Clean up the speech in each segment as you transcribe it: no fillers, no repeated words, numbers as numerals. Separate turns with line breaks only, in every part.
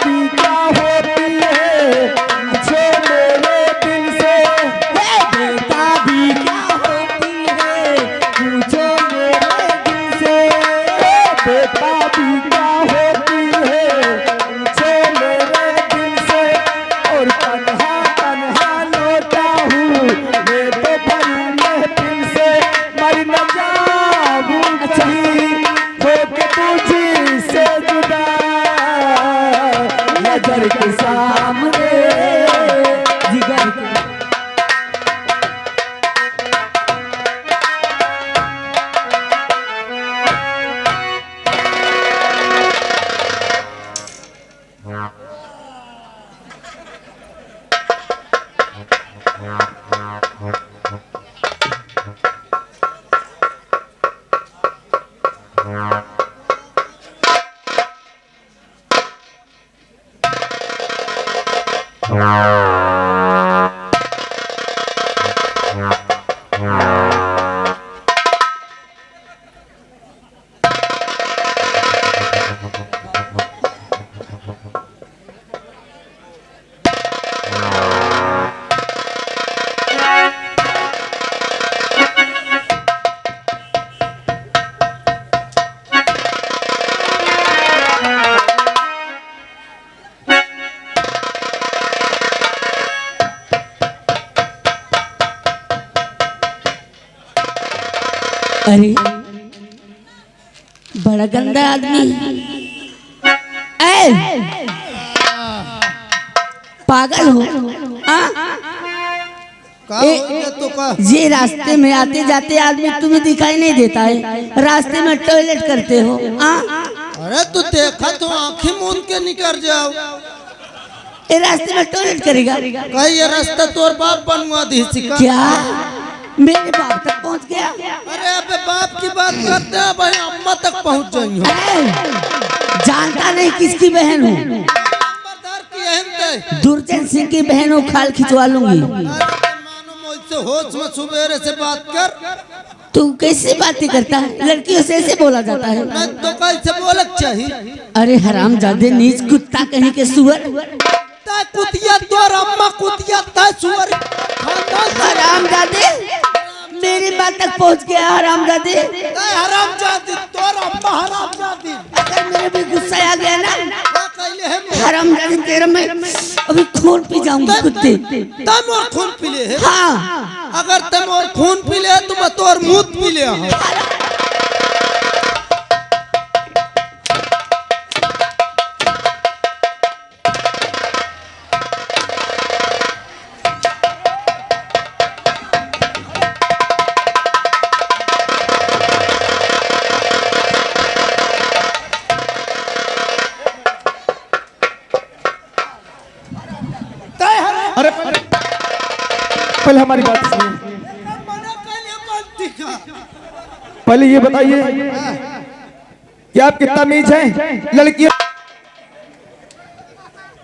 भी क्या होती है पूछो मेरे दिल से, बेताबी क्या होती है पूछो मेरे दिल से, बेताबी क्या होती है पूछो मेरे दिल से। और तन्हा तन्हा लौटा हूँ मैं तो भरी महफिल से, मर न जाऊँ कहीं होके तुझसे जुदा, नजर के सामने जिगर के।
अरे बड़ा गंदा आदमी, पागल हो? ये रास्ते में आते जाते आदमी तुम्हें दिखाई नहीं देता है? रास्ते में टॉयलेट करते हो?
अरे तू देखा तो आंखें मूंद के निकल जाओ।
ये रास्ते में टॉयलेट करेगा?
कहीं ये रास्ता तोर बाप बनवा दी
क्या? मेरे बाप तक पहुंच गया?
अरे अबे बाप की बात करते हैं भाई, अम्मा तक पहुंच जाइए।
जानता नहीं किसकी बहन हूँ? दुर्जन सिंह की बहन हूँ, खाल खिंचवा लूंगी।
मुझसे होश में सुबेरे से बात कर।
तू कैसे बातें करता है? लड़कियों से ऐसे बोला जाता है?
मैं तो कैसे बोलना चाहिए?
अरे हरामजादे, नीच कुत्ता कहीं के सुअर।
कुतिया तोर अम्मा कुतिया ता सुअर।
हरामजादे, मेरी बात तक पहुंच गया। हरामजादे,
हरामजादी तोर अम्मा हरामजादी।
अगर मेरे भी गुस्सा आ गया ना हरामजादी, तेरा मैं अभी खून पी जाऊंगी कुत्ते।
तुम और खून पी ले?
हाँ,
अगर तुम और खून पी ले तो मैं तोर मुंह पी ले।
अरे पहले हमारी बात सुनिए, पहले ये बताइए कि आप कितना नीच हैं?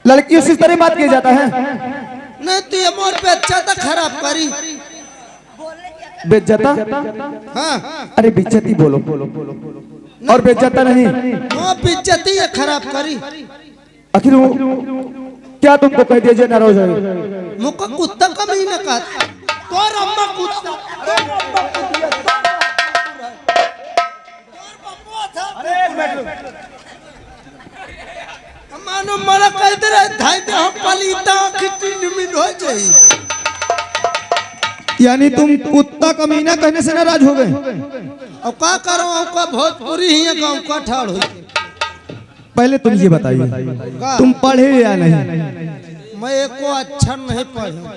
लड़कियों से इस तरह बात किया जाता है?
नहीं तो ये मोर पे अच्छा था खराब करी।
बेइज्जता?
हाँ।
अरे बेइज्जती बोलो और बेइज्जता नहीं।
वो बेइज्जती है खराब करी।
आखिर वो क्या तुमको कह दिया जे नाराज है?
मुका कुत्ता का महीना का तोर अम्मा कुत्ता। मानो मला कहते रहे धाई दे हम पलीता खिटी निमिन हो जाई।
यानी तुम कुत्ता कमीना कहने से नाराज हो गए?
अब का करो, का भोजपुरी ही गांव का ठाड़ हो।
पहले तुम ये बताइए तुम पढ़े या नहीं?
मैं एको अच्छा नहीं पढ़ा।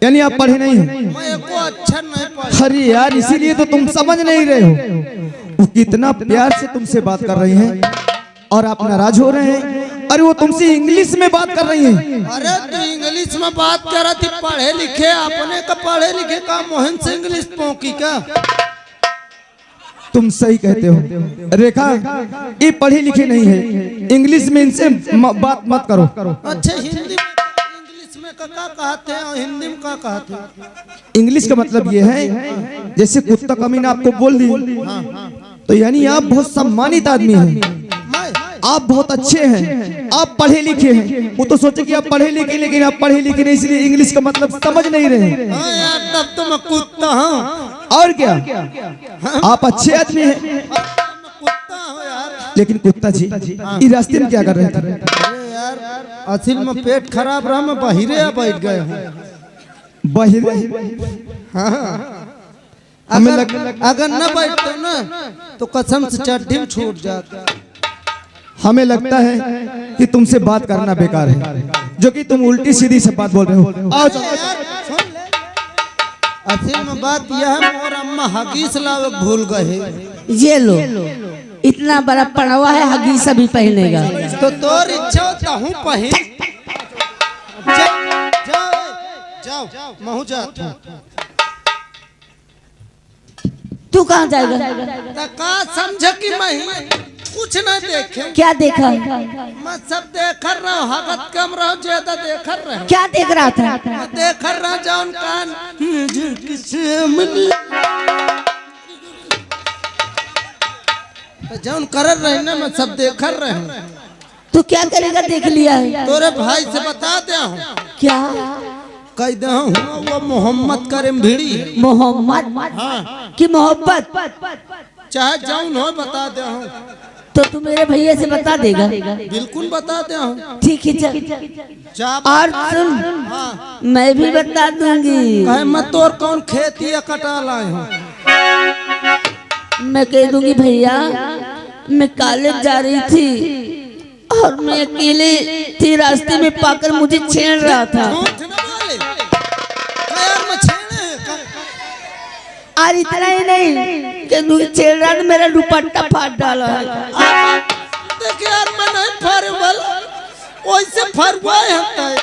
यानी आप पढ़े नहीं हैं?
मैं एको अच्छा नहीं पढ़ा।
अरे यार, इसीलिए तो तुम समझ नहीं रहे हो। वो कितना प्यार से तुमसे बात कर रही हैं और आप नाराज हो रहे हैं। अरे वो तुमसे इंग्लिश में बात कर रही हैं।
अरे तू इंग्लिश में बात कर रही थी, पढ़े लिखे अपने का पढ़े लिखे का मोहन से इंग्लिश पौकी का।
तुम सही कहते हो रेखा, ये पढ़ी लिखी नहीं है। इंग्लिश में इनसे बात मत करो।
अच्छा हिंदी में इंग्लिश में का कहते हैं और हिंदी में का कहते हैं?
इंग्लिश का मतलब ये है जैसे कुत्ता कमीना आपको बोल दी तो यानी आप बहुत सम्मानित आदमी हैं। आप बहुत अच्छे हैं, आप पढ़े लिखे हैं। वो तो सोचे कि आप पढ़े लिखे, लेकिन आप पढ़े लिखे नहीं, इसलिए इंग्लिश का मतलब समझ नहीं रहे।
हाँ यार, तब तो मैं कुत्ता हूँ।
और क्या, आप अच्छे आदमी हैं,
कुत्ता हूँ यार।
लेकिन कुत्ता जी इस रास्ते में क्या कर रहे थे?
अरे यार, असल में पेट खराब रहा, मैं बाहरे आ बैठ गए हूँ। अगर न बैठते ना तो कसम से चड्ढी में छूट जाता।
हमें लगता है कि तुमसे बात करना बेकार है, जो कि तुम उल्टी सीधी से बात बोल रहे हो। आओ चलो।
असल में बात यह है, मोर अम्मा हगीस लावे भूल गए।
ये लो, इतना बड़ा पड़वा है, हगीस अभी पहनेगा।
तो तोर इच्छा होता हूँ पहन। जाओ महू जात हूँ।
तू कहाँ जाएगा?
का समझ कि मैं कुछ न देखे।
क्या देखा?
मैं सब देख रहा हूँ, हगत कम रहा हूँ, ज्यादा देख रहा हूँ।
क्या देख रहा था?
मैं देख रहा हूँ जौन कान जौन कर रहे ना, मैं सब देख रहे हूँ।
तू क्या करेगा? देख लिया है?
तोरे भाई से बता दे हूँ।
क्या
कह दे हूँ, वो मोहम्मद करीम भिड़ी
मोहम्मद की मोहब्बत,
चाहे जौन हो बता दे हूँ।
तो तू मेरे भैया से बता देगा?
बिल्कुल बता दे हूँ।
ठीक है, चल।
जा
और सुन, मैं भी बता दूंगी।
कहे मैं तोर कौन खेती कटा लाए हूँ।
मैं कह दूंगी भैया, मैं कॉलेज जा रही थी और मैं अकेले थी, रास्ते में पाकर मुझे छेड़ रहा था। और इतना ही नहीं, कह दूंगी छेड़ रहा था, मेरा दुपट्टा फाड़ डाला है।
देख यार, मैं नहीं फरवल, वैसे फरवाए होता है।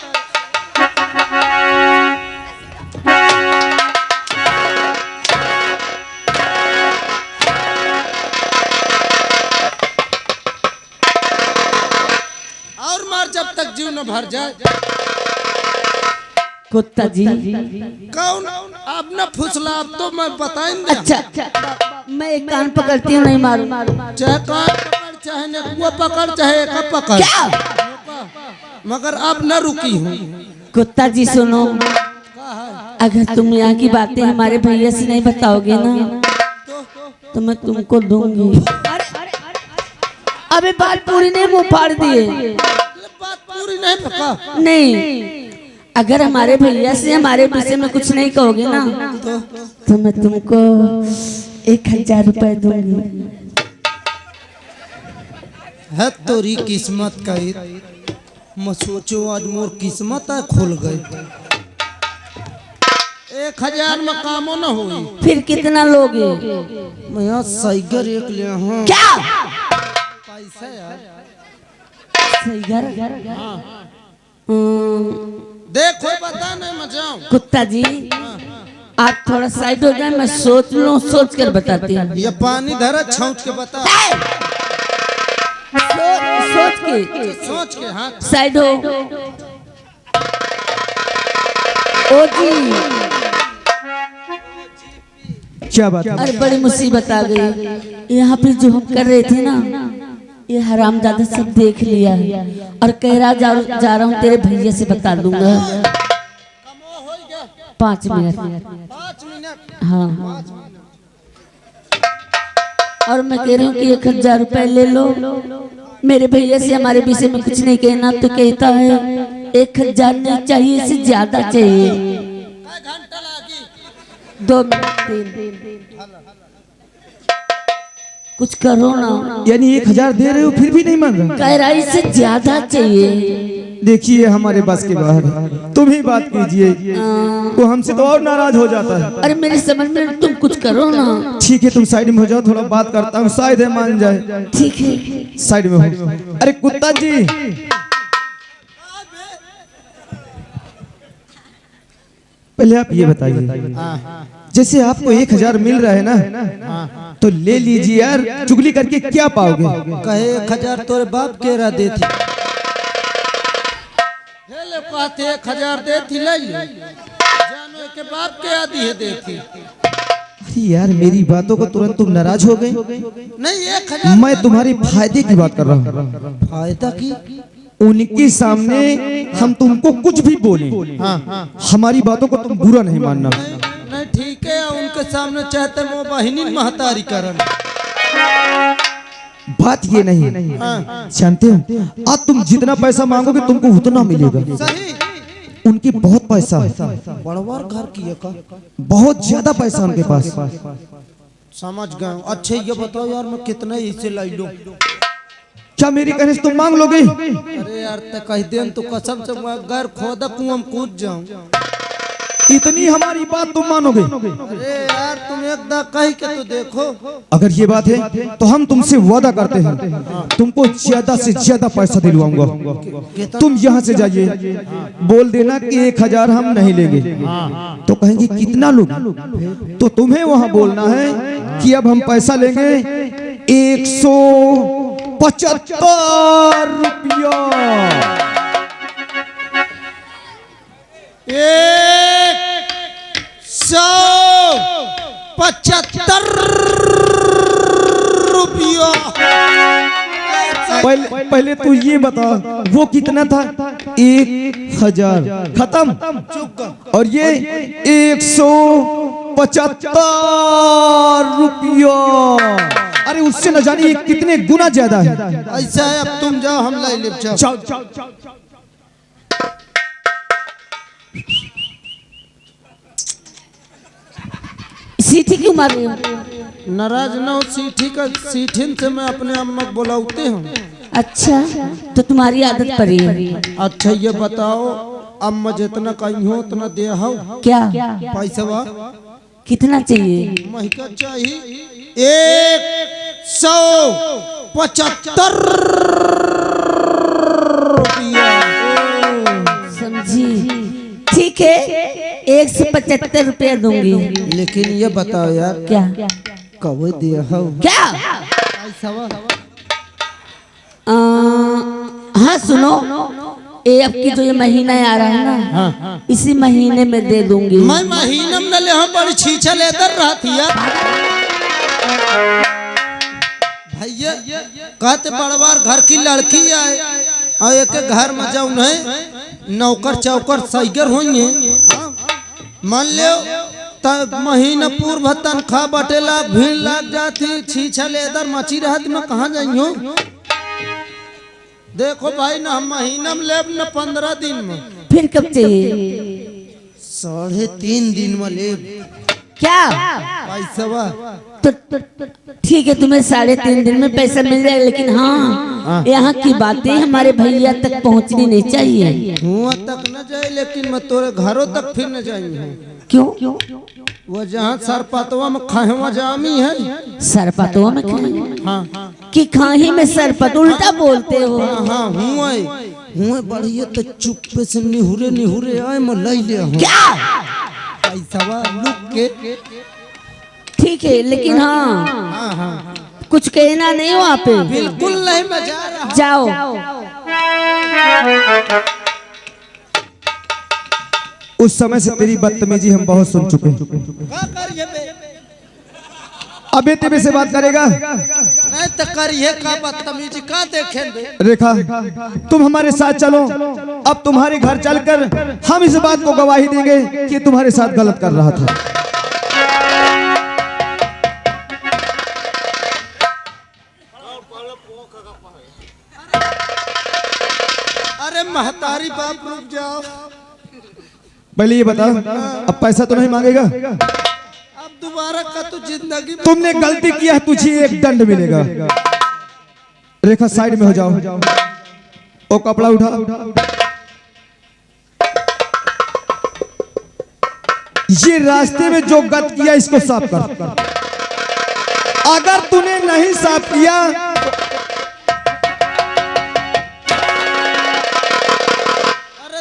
और मार जब तक जीव न भर जाए।
कुत्ता जी
कौन? अब न फुसला, अब तो मैं बताएंगे।
अच्छा, मैं एक कान पकड़ती हूँ, नहीं मारू।
चाहे कान पकड़, चाहे नेकुआ पकड़, चाहे एक पकड़। मगर अब न रुकी हूँ।
कुत्ता जी सुनो, अगर तुम यहाँ की बातें हमारे भैया से नहीं बताओगे ना, तो मैं तुमको दूंगी। अबे बात पूरी नहीं, मुंह फाड़ दिए।
बात पूरी नहीं पका।
नहीं, अगर हमारे भैया से हमारे विषय में कुछ नहीं कहोगे ना, तो मैं तुमको 1000 रुपए दूंगी।
है तोरी किस्मत का, मैं सोचो आज मोर किस्मत खुल गई। 1000 में कामो न हुई।
फिर कितना लोगे?
मैं यहाँ साइगर एक ले हूँ।
क्या
पैसा यार? देखो बता नहीं मैं जाऊँ।
कुत्ता जी आप थोड़ा साइड हो जाए, मैं सोच लूं, सोच कर बताती हूँ।
ये पानी धरा छौंच के बता। सोच के हाँ
साइड हो। ओ जी,
क्या बात है?
अरे बड़ी मुसीबत आ गई। यहाँ पे जो हम कर रहे थे ना, ये हरामजादा सब देख लिया है और कह रहा जा रहा हूँ तेरे भैया से बता दूंगा। 5 मिनट।
5 मिनट।
हाँ, और मैं कह रही हूँ कि 1000 रुपए ले लो, मेरे भैया से हमारे विषय में कुछ नहीं कहना। तो कहता है 1000 नहीं चाहिए, इससे ज्यादा चाहिए। 2 मिनट 3 कुछ करो ना।
यानी 1000 दे रहे हो फिर भी नहीं मान रहा?
कह रहा है इससे ज्यादा चाहिए।
देखिए हमारे बस के बाहर है, तुम ही बात कीजिए, वो हमसे तो और नाराज हो जाता है।
अरे मेरे समझ में, तुम कुछ करो ना।
ठीक है तुम साइड में हो जाओ, थोड़ा बात करता हूँ, शायद है मान जाए।
ठीक है,
साइड में हो। अरे कुत्ता जी, पहले आप ये बताइए, जैसे आपको 1000 मिल रहा है ना, तो ले लीजिए यार, चुगली करके क्या पाओगे?
कहे 1000 तोरे बाप के रहा देती। ले कहते 1000 देती ले जानो के बाप के आदि है देती।
अरे यार मेरी बातों को तुरंत तुम नाराज हो गए।
नहीं 1000
मैं तुम्हारी फायदे की बात कर रहा हूँ।
फायदा की?
उनके सामने हम तुमको कुछ भी बोले,
हाँ
हमारी बातों को तुम बुरा नहीं मानना।
नहीं ठीक है, उनके सामने चाहते वो बहिनी महतारी करन।
बात ये नहीं, जानते हो आज तुम जितना पैसा मांगोगे तुमको उतना मिलेगा।
सही।
उनकी बहुत पैसा है,
बड़वार घर की है का?
बहुत ज्यादा पैसा उनके पास।
समझ गए। अच्छा ये बताओ यार, मैं कितना इसे लाई लूं?
क्या मेरी कहने से तुम मांग लोगे?
अरे यार ते कह दे तो कसम से मैं घर खोदा कुआं में कूद जाऊं।
इतनी हमारी बात तुम मानोगे?
अरे यार तुम एक दा कह के तो देखो।
अगर ये बात है तो हम तुमसे वादा करते हैं, तुमको ज्यादा से ज्यादा पैसा दिलवाऊंगा। तुम यहाँ से जाइए, बोल देना कि 1000 हम नहीं लेंगे। तो कहेंगे कितना लोगे? तो तुम्हें वहाँ बोलना है कि अब हम पैसा लेंगे 175 रुपया।
175 रुपया।
पहले तू ये बता वो कितना था? 1000 खत्म। और ये 175 रुपया। अरे उससे न जानिए कितने गुना ज्यादा है।
ऐसा है, अब तुम जाओ हम लाई ले।
जाओ।
सीटी क्यों मार रही हो?
नाराज ना हो सीठी का, सीठिन से मैं अपने अम्मा को बुलाते हूँ।
अच्छा तो तुम्हारी आदत पड़ी है।
अच्छा ये बताओ, अम्मा जितना कहीं हो उतना दे हो।
क्या
पैसा
कितना चाहिए?
महका चाहिए 175 रुपया।
समझी? ठीक है 175 रुपया दूंगी।
लेकिन ये बताओ यार,
क्या
कब दे हो?
क्या?
पैसा
हाँ सुनो, ये अब की जो ये महीना आ रहा है ना, इसी महीने में दे दूंगी।
मैं महीना में ले हम बड़ी छीछा लेकर रहती है भैया। कहते बड़वार घर की लड़की आए और एक घर में जाऊं नहीं नौकर चौकर सैगर होंगे। मान लो तब महीना पूर्व तनख्वाह बटेला, भीड़ लग जाती, छीछा लेदर मची रहती, मैं कहाँ जाइयो? देखो भाई ना हम महीना में लेब न 15 दिन में।
फिर कब चाहिए?
3.5 दिन में लेब।
क्या
पैसा
तो ठीक है, तुम्हें 3.5 दिन में पैसा मिल जाएगा। लेकिन हाँ यहाँ की बातें हमारे भैया तक पहुँचनी नहीं चाहिए।
हुआ तक न जाए, लेकिन मैं तोरे घरों तक फिर न जाइए।
क्यों?
वो जहाँ सरपतवा में खाहवा जामी है।
सरपतवा में खाही?
हाँ
कि खाही में सरपत उल्टा बोलते हो।
हाँ हुआ बढ़िया तो चुप्पे से निहुरे निहुरे आए मैं लै ले हूँ।
क्या
पैसा लुक के?
ठीक है, लेकिन हाँ कुछ कहना नहीं हो आप।
बिल्कुल नहीं, मैं जा रहा।
जाओ।
उस समय से तेरी बदतमीजी हम बहुत सुन चुके हैं। अबे तेरे से बात करेगा?
नहीं तो करिए का बदतमीजी का देखेंगे।
रेखा तुम हमारे साथ चलो। अब तुम्हारे घर चलकर हम इस बात को गवाही देंगे कि तुम्हारे साथ गलत कर रहा था।
अरे महतारी बाप रुक जाओ।
पहले ये बता, अब पैसा तो नहीं मांगेगा?
अब दोबारा का तो जिंदगी में
तुमने गलती किया है, तुझे एक दंड मिलेगा। रेखा साइड में हो जाओ। ओ कपड़ा उठा। ये रास्ते में जो गत किया इसको साफ कर। अगर तूने नहीं साफ किया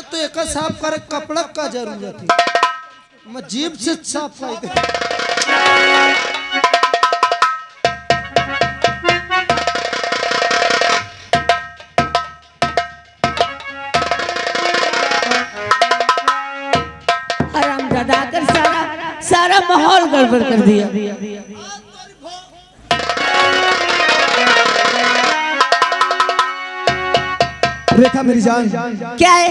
तो एक साफ करे कपड़ा का जरूरत है। मैं जीभ से साफ कर दे।
हरामजादा कर सारा सारा माहौल गड़बड़ कर दिया।
रेखा मेरी जान,
क्या है?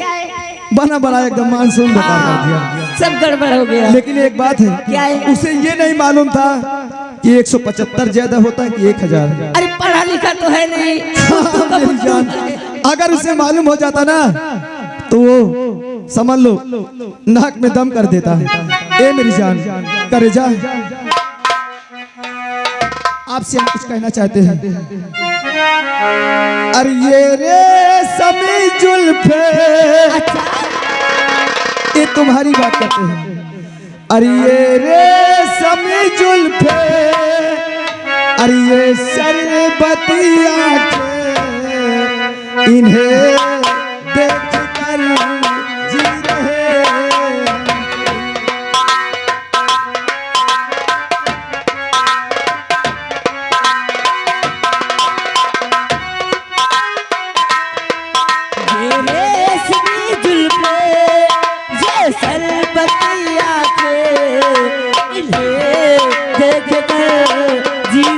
बना बना एकदम मानसून बेकार कर दिया।
सब गड़बड़ हो गया।
लेकिन एक बात है,
क्या है?
उसे ये नहीं मालूम था कि 175 ज्यादा होता है कि 1000।
अरे पढ़ा लिखा तो है नहीं।
मेरी जान, अगर उसे मालूम हो जाता ना तो वो समझ लो नाक में दम कर देता। ए मेरी जान, करे जा, आपसे हम कुछ कहना चाहते हैं। अरे ये रे समी जुल्फे, ये तुम्हारी बात करते हैं। अरे ये रे समी जुल्फे, अरे ये शरबती आंखें, इन्हें देख कर जी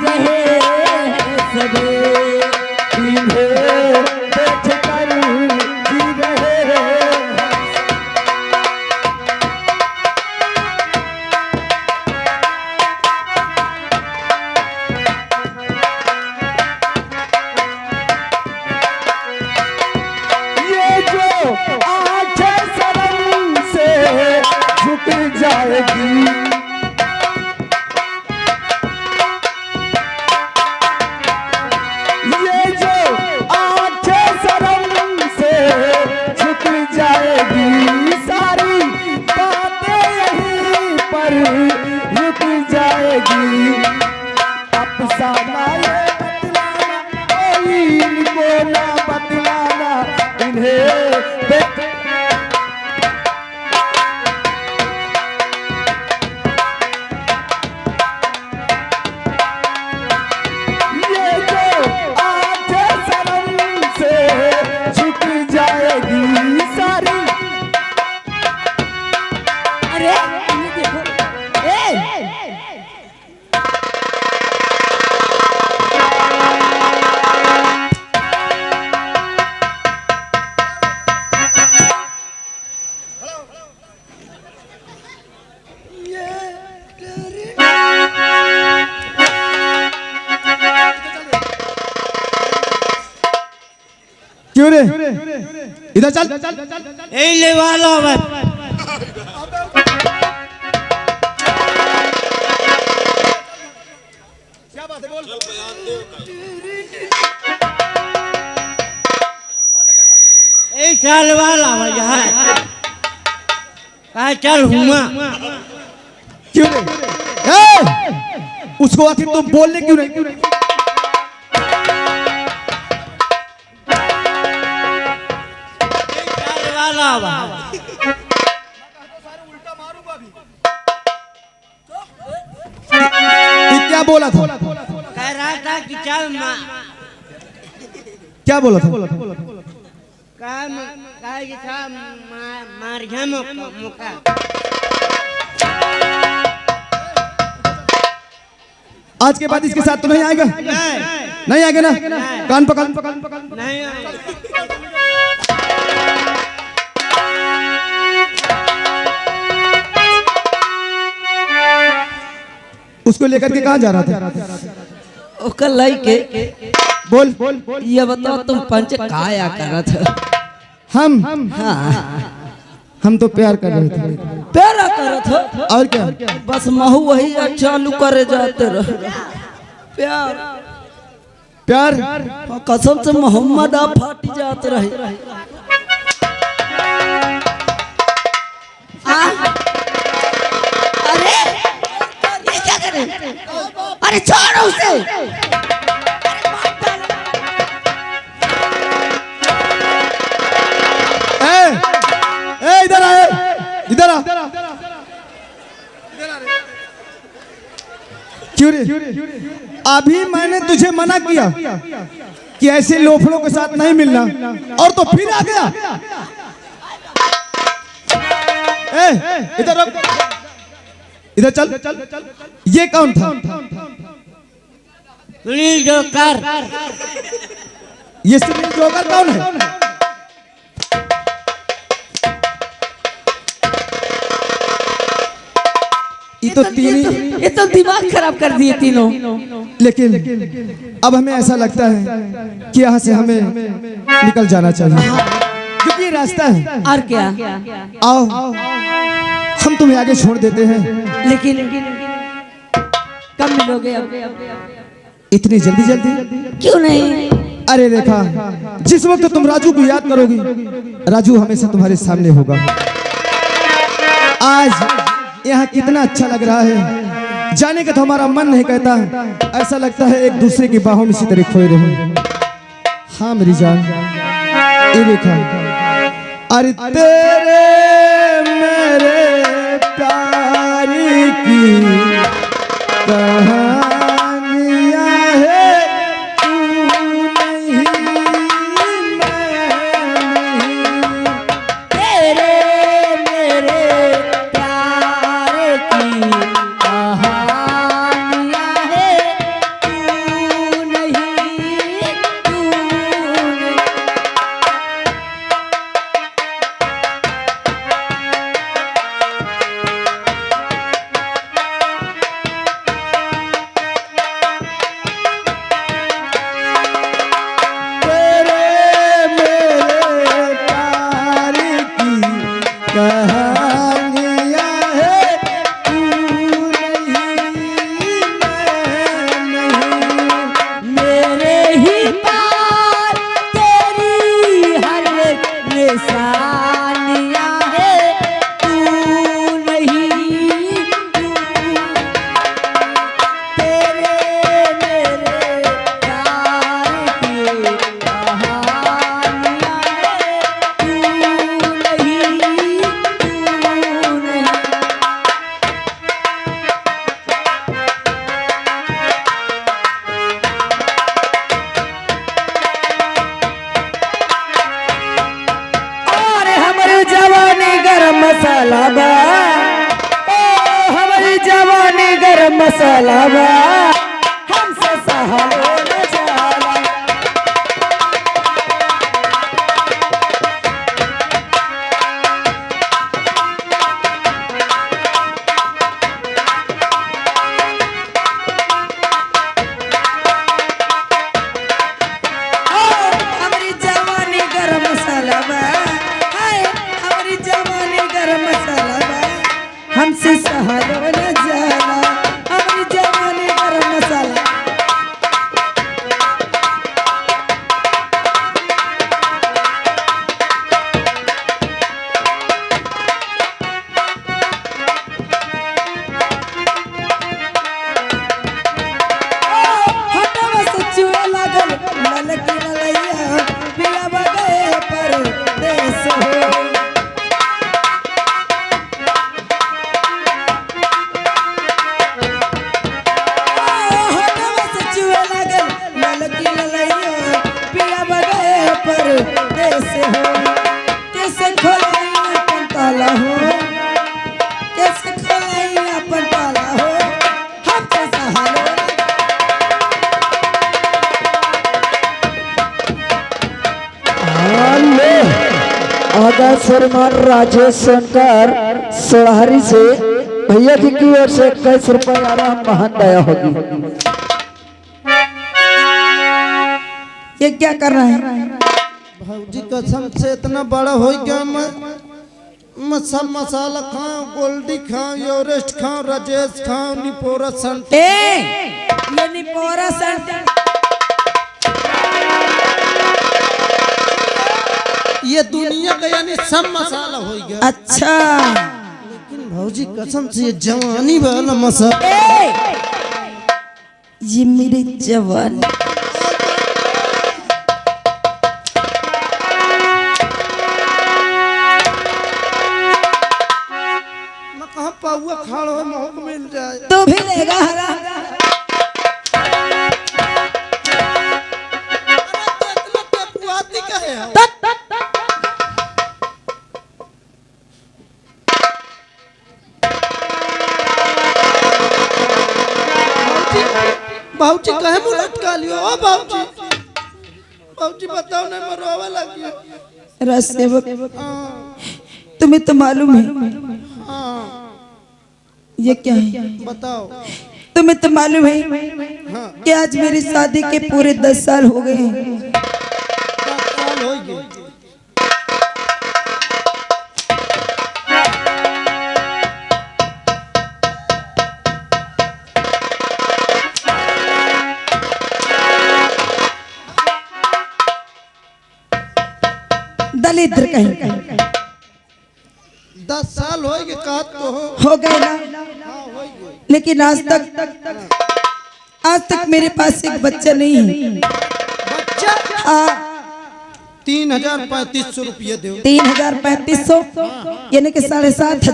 रहे। क्यों रे? इधर चल।
ले वाला
क्या बात है, बोल।
चल वाला चल हुआ।
क्यों रे? उसको आखिर तुम बोलने क्यों नहीं? क्या बोला था?
कह रहा था कि चल
क्या बोला था?
मार गया मौका।
आज के बाद इसके साथ तो नहीं आएगा? नहीं आएगा ना? कान पकड़।
नहीं
उसको लेकर के कहाँ जा रहा था?
ओकर लइके
बोल।
ये बताओ तुम पंच काया करत हो?
हम तो प्यार कर रहे थे।
प्यार करत हो?
और क्या?
बस महू वही चालू करे जाते रहो। प्यार कसम से मोहम्मद आप फाटी जाते रहे। अरे ये क्या करे? अरे छोड़ो उसे।
इधर आए, इधर आ। क्यों रे? अभी मैंने तुझे मना किया कि ऐसे लोफड़ों के साथ नहीं मिलना, और तो फिर आ गया। इधर इधर चल। ये कौन था?
सुनील जोकर।
ये सुनील जोकर कौन है?
ये तो दिमाग खराब कर दिए तीनों।
लेकिन अब हमें ऐसा लगता है कि यहाँ से हमें निकल जाना चाहिए, क्योंकि ये रास्ता है।
और क्या?
आओ हम तुम्हें आगे छोड़ देते हैं।
लेकिन कब मिलोगे अब?
इतनी जल्दी जल्दी
क्यों नहीं?
अरे रेखा, जिस वक्त तुम राजू को याद करोगी, राजू हमेशा तुम्हारे सामने होगा। आज यहाँ कितना अच्छा लग रहा है, जाने का तो हमारा मन नहीं कहता, ऐसा लगता है एक दूसरे की बाहों में इसी तरह खोए रहे। हाँ मेरी जान, ये रेखा, अरे तेरे मेरे प्यार की कहानियां है, तू नहीं मैं नहीं।
तेरे मेरे प्यार की कहानियां है, तू नहीं, तू नहीं। मसाला बा, ओ हमारी जवानी गरम मसाला बा, हमसे सहारो न जाला। हमारी जवानी गरम मसाला बा, हमारी जवानी गरम मसाला बा, हमसे सहारो न जाला। हमारी जवानी गरम मसाला। हटवा से चुए लागल ललकी ललैया, पिया बगे पर देश हो। कैसे हो, कैसे खोलाई अपन ताला हो, कैसे खोलाई अपन ताला हो, हम कैसा हाल हो।
आगा शर्मा राजेश शंकर सोलहरी से भैया जी की ओर से 21 रुपये आ रहा, महान दया होगी।
ये क्या कर रहा है?
भौजी कसम से इतना बड़ा हो गया मैं सब मसाला खाऊं, गोल्डी खाऊं, एवरेस्ट खाऊं, राजेश खाऊं, निपोरा संत।
ये निपोरा संत
ये दुनिया का यानी सब मसाला हो गया।
अच्छा,
लेकिन भौजी कसम से ये जवानी वाला मसाला,
ये मेरी जवानी।
कहाँ पाहुआ खाड़ हो मोहक मिल जाए
तो भी लेगा हरा।
बाबूजी कहे मुंह लटका लियो ओ बाबूजी बाबूजी बताओ ना मैं रोवे लगी।
राज सेवक तुम्हें तो मालूम है ये क्या है?
बताओ।
तुम्हें तो मालूम है कि आज मेरी शादी के पूरे 10 साल हो गए हैं।
10 साल हो गए।
दलिद्र कहीं
10 साल हो गए कहा तो
हो गए ना, लेकिन आज तक मेरे पास एक बच्चा नहीं है।
बच्चा?
हाँ
3,3500 रुपये दो।
3,3500 यानी कि 7,500।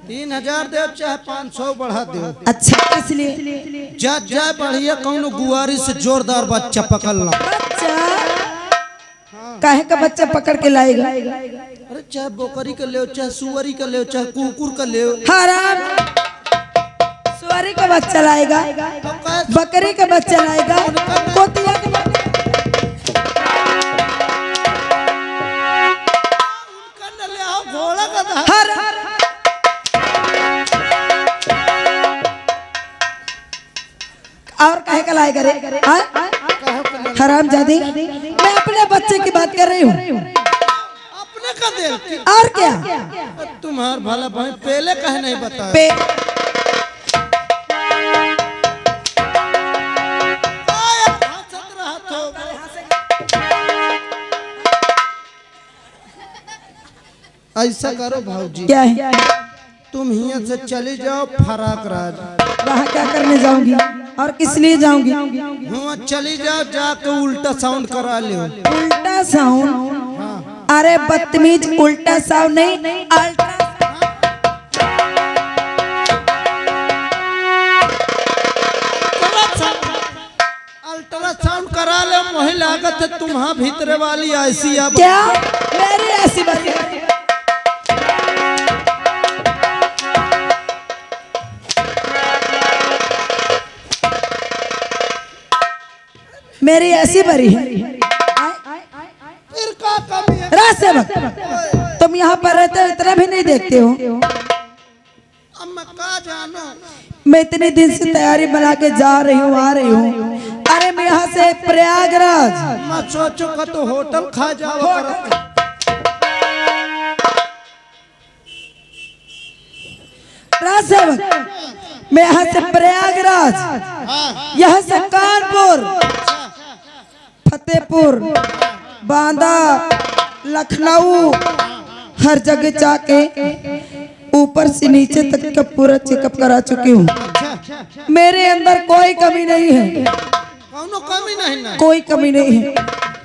3,000 दो चाहे 500 बढ़ा दो।
अच्छा इसलिए
जा बढ़िया कौनो गुआरी से जोरदार बच्चा पकड़ना।
बच्चा काहे का बच्चा पकड़ के लाएगा?
अरे चाहे बोकरी का ले चाहे सुअरी का ले चाहे कुकुर का ले।
हराम सुअरी का बच्चा लाएगा, बकरी का बच्चा लाएगा, कोतिया का
घोड़ा का
और काहे का लाएगा रे? हराम जादी मैं अपने बच्चे की बात कर रही हूँ।
अपने का दे
और क्या?
तुम्हार भला भाई पहले कहे नहीं बता। ऐसा करो भाऊजी
क्या है?
तुम यहाँ से चली जाओ फराक राज।
वहाँ क्या करने जाऊंगी और किस लिए जाऊंगी?
वहाँ चली जाओ जाके उल्टा साउंड करा लियो।
उल्टा साउंड? अरे बदतमीज उल्टा साउंड नहीं
अल्ट्रासाउंड करा ले। वही लागत है तुम्हारा भीतरे वाली ऐसी अब
क्या मेरी ऐसी बात है? मेरी ऐसी बरी है।
फिर का कमी है?
रासेवक तुम यहाँ पर रहते हो इतना भी नहीं देखते हो?
अब मैं का जानो।
मैं इतने दिन से तैयारी बना के जा रही हूँ आ रही हूँ। अरे मैं यहाँ से प्रयागराज
मैं सोचो का तो होटल खा जाओ।
रासेवक मैं यहाँ से प्रयागराज, यहाँ से कानपुर, फतेहपुर, बांदा, लखनऊ हर जगह जाके ऊपर से नीचे तक का पूरा चेकअप करा चुकी हूँ। मेरे अंदर कोई कमी नहीं है।
कौनो कमी नहीं ना।
कोई कमी नहीं है।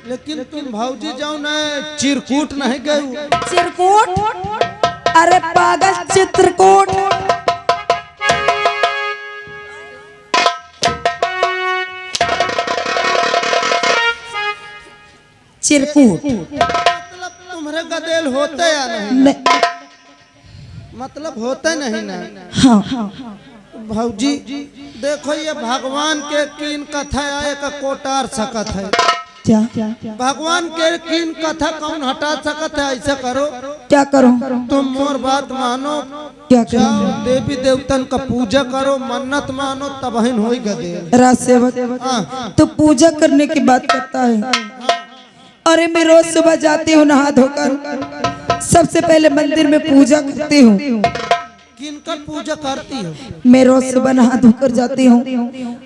लेकिन तुम भाऊजी जाओ ना चिरकूट नहीं गए।
चिरकूट? अरे पागल चित्रकूट। चिरकूट
मतलब तुम्हारे गदेल होते या नहीं? मतलब होते नहीं ना।
हाँ
भाऊजी देखो ये भगवान के किन कथा आए का कोटार सकत है।
क्या?
भगवान के किन कथा कौन हटा सकत है? ऐसा करो
क्या करो?
तुम मोर बात मानो,
क्या
जाओ
करो?
देवी देवतन का पूजा करो, मन्नत मानो तबहिन होई गदे।
राज सेवक तो पूजा करने की बात करता है। अरे मैं रोज सुबह जाती हूँ नहा धोकर, सबसे पहले मंदिर में पूजा करती हूँ।
किनकर पूजा करती हो?
मैं रोज सुबह नहा धोकर जाती हूँ।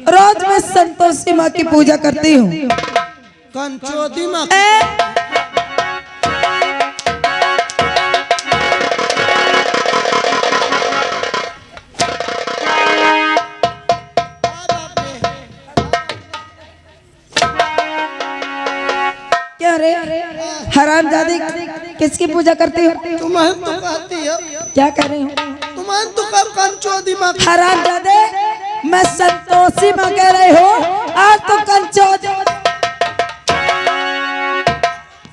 रोज मैं संतोषी माँ की पूजा करती हूँ।
कंचोदी माँ।
क्या रे हरामजादी किसकी पूजा करती हो?
तुम्हें तो कहती है।
क्या कर रही हूँ?
तुम्हें तो कर कंचोदी माँ।
हरामजादे मैं संतोषी माँ कह रही हूँ, आज तो कंचोदी।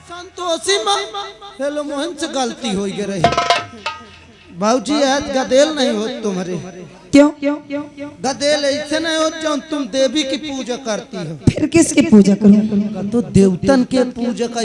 संतोषी माँ हेलो मोहन से गलती हो गई रही। भाऊजी आज गदेल नहीं हो तुम्हारे।
क्यों?
गदेल ऐसे नहीं हो जो तुम देवी की पूजा करती हो।
फिर किसकी पूजा करूं?
तो देवतन के पूजा का